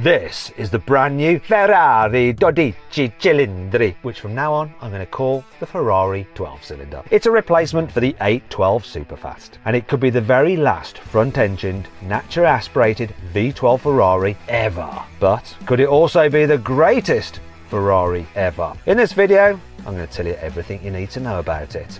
This is the brand new Ferrari 12 cilindri, which from now on I'm going to call the Ferrari 12-cylinder. It's a replacement for the 812 Superfast, and it could be the very last front-engined, naturally aspirated V12 Ferrari ever. But could it also be the greatest Ferrari ever? In this video, I'm going to tell you everything you need to know about it.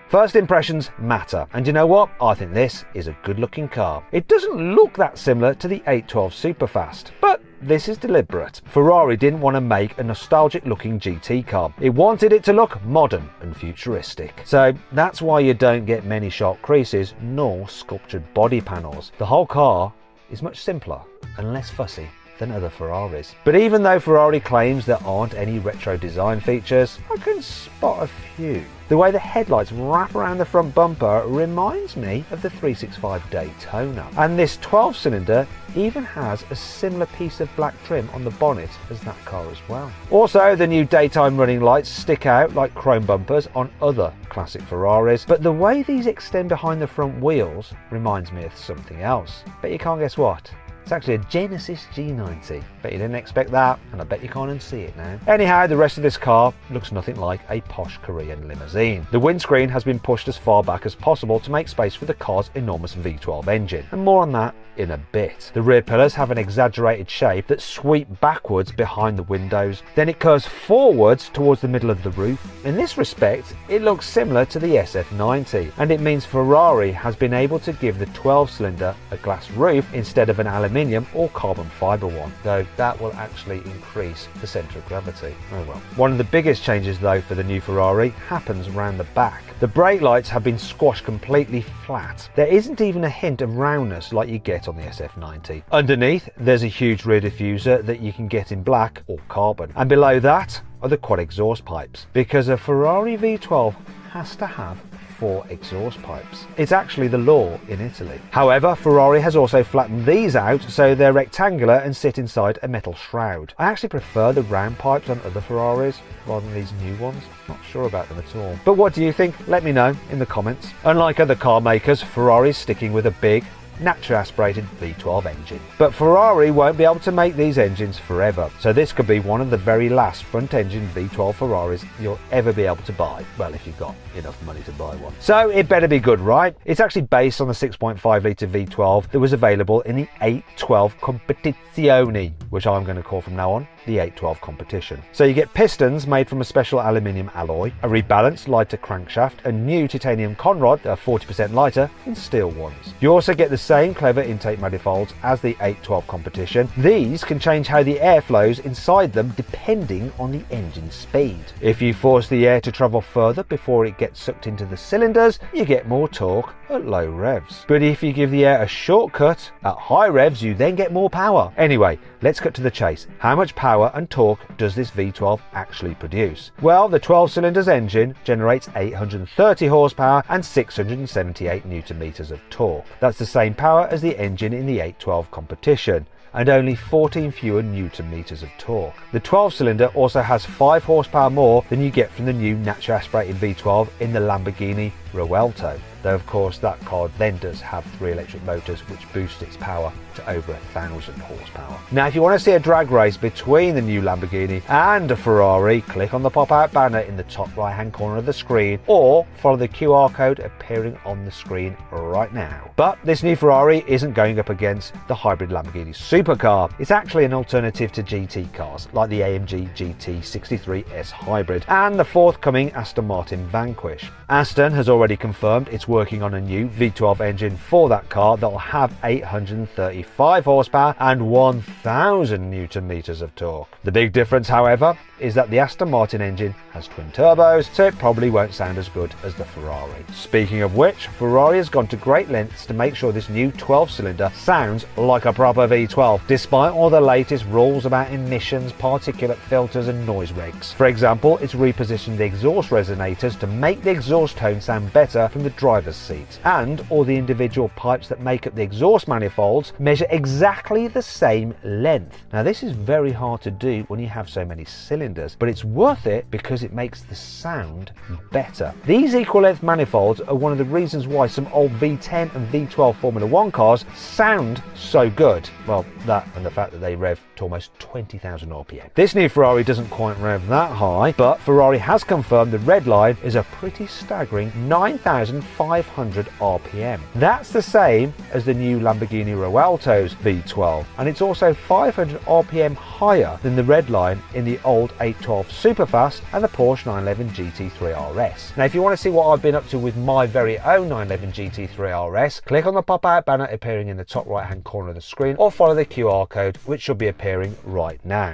First impressions matter, and you know what? I think this is a good looking car. It doesn't look that similar to the 812 Superfast, but this is deliberate. Ferrari didn't want to make a nostalgic looking GT car. It wanted it to look modern and futuristic. So that's why you don't get many sharp creases nor sculptured body panels. The whole car is much simpler and less fussy than other Ferraris. But even though Ferrari claims there aren't any retro design features, I can spot a few. The way the headlights wrap around the front bumper reminds me of the 365 Daytona. And this 12-cylinder even has a similar piece of black trim on the bonnet as that car as well. Also, the new daytime running lights stick out like chrome bumpers on other classic Ferraris, but the way these extend behind the front wheels reminds me of something else. But you can't guess what? It's actually a Genesis G90. Bet you didn't expect that, and I bet you can't unsee it now. Anyhow, the rest of this car looks nothing like a posh Korean limousine. The windscreen has been pushed as far back as possible to make space for the car's enormous V12 engine, and more on that in a bit. The rear pillars have an exaggerated shape that sweep backwards behind the windows, then it curves forwards towards the middle of the roof. In this respect, it looks similar to the SF90, and it means Ferrari has been able to give the 12-cylinder a glass roof instead of an aluminium or carbon fibre one, though that will actually increase the centre of gravity. Oh well. One of the biggest changes though for the new Ferrari happens around the back. The brake lights have been squashed completely flat. There isn't even a hint of roundness like you get on the SF90. Underneath, there's a huge rear diffuser that you can get in black or carbon, and below that are the quad exhaust pipes, because a Ferrari V12 has to have 4 exhaust pipes. It's actually the law in Italy. However, Ferrari has also flattened these out so they're rectangular and sit inside a metal shroud. I actually prefer the round pipes on other Ferraris rather than these new ones. Not sure about them at all. But what do you think? Let me know in the comments. Unlike other car makers, Ferrari's sticking with a big, naturally aspirated V12 engine. But Ferrari won't be able to make these engines forever, so this could be one of the very last front-engine V12 Ferraris you'll ever be able to buy. Well, if you've got enough money to buy one. So it better be good, right? It's actually based on the 6.5 litre V12 that was available in the 812 Competizione, which I'm going to call from now on the 812 Competition. So you get pistons made from a special aluminium alloy, a rebalanced lighter crankshaft, and new titanium conrod that are 40% lighter than steel ones. You also get the same clever intake manifolds as the 812 Competition. These can change how the air flows inside them depending on the engine speed. If you force the air to travel further before it gets sucked into the cylinders, you get more torque at low revs. But if you give the air a shortcut at high revs, you then get more power. Anyway, let's cut to the chase. How much power and torque does this V12 actually produce? Well, the 12-cylinder's engine generates 830 horsepower and 678 newton meters of torque. That's the same power as the engine in the 812 Competition, and only 14 fewer newton meters of torque. The 12-cylinder also has 5 horsepower more than you get from the new naturally aspirated V12 in the Lamborghini Revuelto, though of course that car then does have 3 electric motors which boost its power to over 1,000 horsepower. Now if you want to see a drag race between the new Lamborghini and a Ferrari, click on the pop-out banner in the top right hand corner of the screen, or follow the QR code appearing on the screen right now. But this new Ferrari isn't going up against the hybrid Lamborghini supercar. It's actually an alternative to GT cars like the AMG GT 63 S Hybrid and the forthcoming Aston Martin Vanquish. Aston has already confirmed it's working on a new V12 engine for that car that will have 835 horsepower and 1,000 newton meters of torque. The big difference, however, is that the Aston Martin engine has twin turbos, so it probably won't sound as good as the Ferrari. Speaking of which, Ferrari has gone to great lengths to make sure this new 12-cylinder sounds like a proper V12, despite all the latest rules about emissions, particulate filters and noise regs. For example, it's repositioned the exhaust resonators to make the exhaust tone sound better from the driver's driver's seat. And all the individual pipes that make up the exhaust manifolds measure exactly the same length. Now this is very hard to do when you have so many cylinders, but it's worth it because it makes the sound better. These equal length manifolds are one of the reasons why some old V10 and V12 Formula 1 cars sound so good. Well, that and the fact that they rev to almost 20,000 RPM. This new Ferrari doesn't quite rev that high, but Ferrari has confirmed the red line is a pretty staggering 9,500 RPM. That's the same as the new Lamborghini Revuelto's V12, and it's also 500 RPM higher than the red line in the old 812 Superfast and the Porsche 911 GT3 RS. Now if you want to see what I've been up to with my very own 911 GT3 RS, click on the pop-out banner appearing in the top right hand corner of the screen, or follow the QR code which should be appearing right now.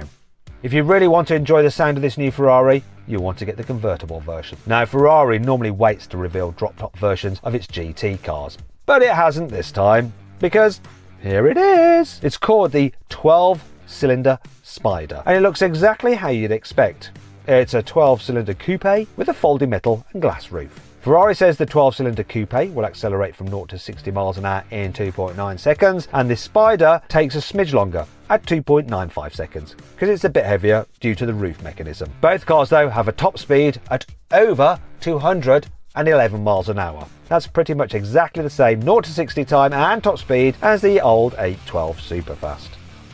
If you really want to enjoy the sound of this new Ferrari, you'll want to get the convertible version. Now Ferrari normally waits to reveal drop-top versions of its GT cars, but it hasn't this time, because here it is. It's called the 12-cylinder Spider, and it looks exactly how you'd expect. It's a 12-cylinder coupe with a folding metal and glass roof. Ferrari says the 12-cylinder coupe will accelerate from 0 to 60 miles an hour in 2.9 seconds, and this Spider takes a smidge longer at 2.95 seconds, because it's a bit heavier due to the roof mechanism. Both cars though have a top speed at over 211 miles an hour. That's pretty much exactly the same 0 to 60 time and top speed as the old 812 Superfast.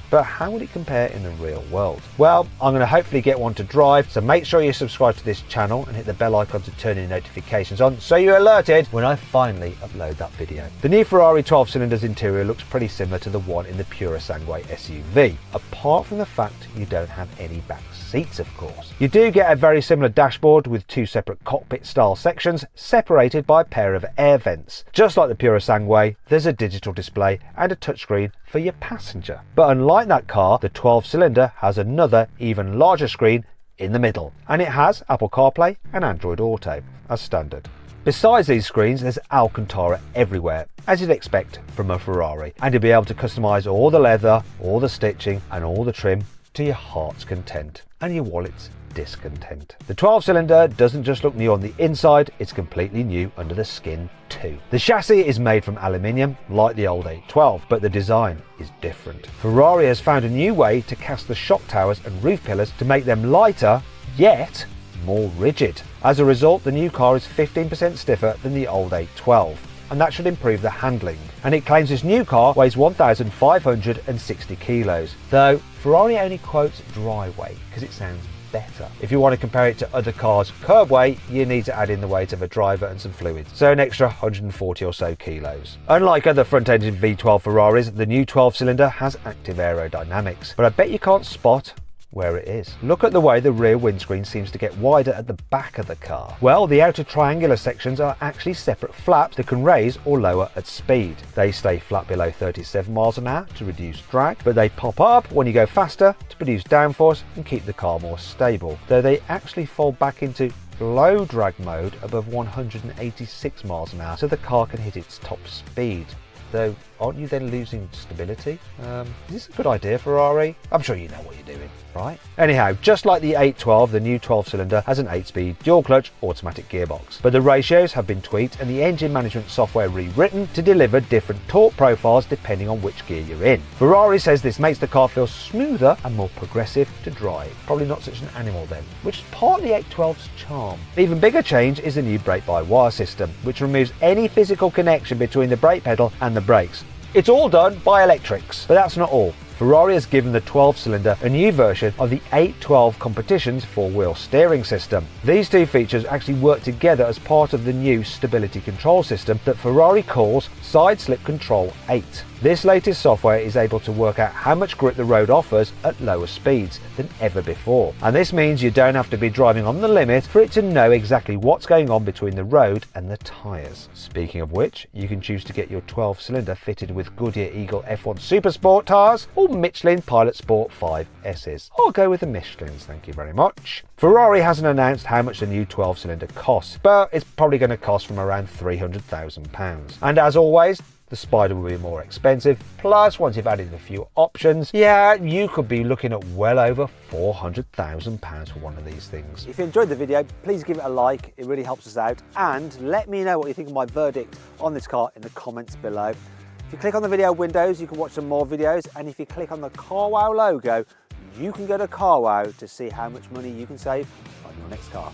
But how would it compare in the real world? Well, I'm going to hopefully get one to drive, so make sure you subscribe to this channel and hit the bell icon to turn your notifications on so you're alerted when I finally upload that video. The new Ferrari 12 cylinders interior looks pretty similar to the one in the Purosangue SUV, apart from the fact you don't have any back seats, of course. You do get a very similar dashboard with two separate cockpit style sections separated by a pair of air vents. Just like the Purosangue, there's a digital display and a touchscreen for your passenger. But unlike that car, the 12-cylinder has another even larger screen in the middle, and it has Apple CarPlay and Android Auto as standard. Besides these screens, there's Alcantara everywhere, as you'd expect from a Ferrari, and you'll be able to customise all the leather, all the stitching and all the trim to your heart's content and your wallet's discontent. The 12-cylinder doesn't just look new on the inside, it's completely new under the skin too. The chassis is made from aluminium like the old 812, but the design is different. Ferrari has found a new way to cast the shock towers and roof pillars to make them lighter yet more rigid. As a result, the new car is 15% stiffer than the old 812, and that should improve the handling. And it claims this new car weighs 1,560 kilos, though Ferrari only quotes dry weight because it sounds better. If you want to compare it to other cars' curb weight, you need to add in the weight of a driver and some fluids, so an extra 140 or so kilos. Unlike other front-ended V12 Ferraris, the new 12-cylinder has active aerodynamics, but I bet you can't spot where it is. Look at the way the rear windscreen seems to get wider at the back of the car. Well, the outer triangular sections are actually separate flaps that can raise or lower at speed. They stay flat below 37 miles an hour to reduce drag, but they pop up when you go faster to produce downforce and keep the car more stable, though they actually fold back into low drag mode above 186 miles an hour so the car can hit its top speed. Though, aren't you then losing stability? Is this a good idea, Ferrari? I'm sure you know what you're doing, right? Anyhow, just like the 812, the new 12-cylinder has an 8-speed dual-clutch automatic gearbox. But the ratios have been tweaked and the engine management software rewritten to deliver different torque profiles depending on which gear you're in. Ferrari says this makes the car feel smoother and more progressive to drive. Probably not such an animal then, which is part of the 812's charm. An even bigger change is the new brake-by-wire system, which removes any physical connection between the brake pedal and the brakes. It's all done by electrics, but that's not all. Ferrari has given the 12-cylinder a new version of the 812 competition's four-wheel steering system. These two features actually work together as part of the new stability control system that Ferrari calls Side Slip Control 8. This latest software is able to work out how much grip the road offers at lower speeds than ever before. And this means you don't have to be driving on the limit for it to know exactly what's going on between the road and the tyres. Speaking of which, you can choose to get your 12-cylinder fitted with Goodyear Eagle F1 Super Sport tyres or Michelin Pilot Sport 5Ss. I'll go with the Michelins, thank you very much. Ferrari hasn't announced how much the new 12-cylinder costs, but it's probably going to cost from around £300,000. And as always, the Spider will be more expensive. Plus, once you've added a few options, yeah, you could be looking at well over £400,000 for one of these things. If you enjoyed the video, please give it a like. It really helps us out. And let me know what you think of my verdict on this car in the comments below. If you click on the video windows, you can watch some more videos. And if you click on the carwow logo, you can go to carwow to see how much money you can save on your next car.